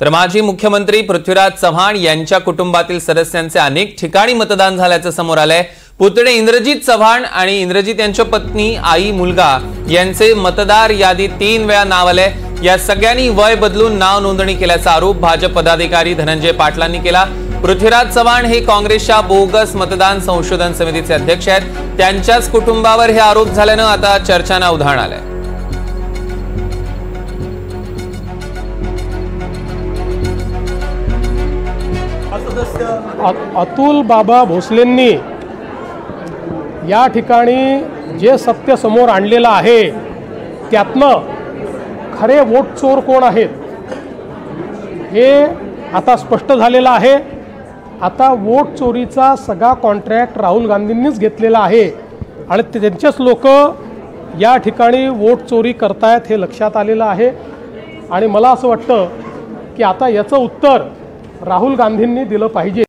तर माजी मुख्यमंत्री पृथ्वीराज चव्हाण यांच्या कुटुंबातील सदस्यांचे अनेक ठिकाणी मतदान झाल्याचं समोर आलंय। पुतणे इंद्रजित चव्हाण आणि इंद्रजित यांच्या पत्नी आई मुलगा यांचे मतदार यादीत 3 वेळा नाव आले। या सगळ्यांनी वय बदलून नाव नोंदणी केल्याचा आरोप भाजप पदाधिकारी धनंजय पाटलांनी केला। पृथ्वीराज चव्हाण हे काँग्रेसच्या बोगस मतदान संशोधन समितीचे अध्यक्ष आहेत। त्यांच्याच कुटुंबावर हे आरोप झाल्यानं आता चर्चांना उधाण आलंय। अतुल बाबा भोसलेंनी या ठिकाणी जे सत्य समोर आणलेलं आहे त्यातनं खरे वोट चोर कोण आहेत हे आता स्पष्ट झालेलं आहे। आता वोट चोरीचा सगळा कॉन्ट्रॅक्ट राहुल गांधींनीच घेतलेला आहे आणि त्यांचेच लोक या ठिकाणी वोट चोरी करतायत हे लक्षात आलेलं आहे। आणि मला असं वाटतं की आता याचं उत्तर राहुल गांधींनी दिलं पाहिजे।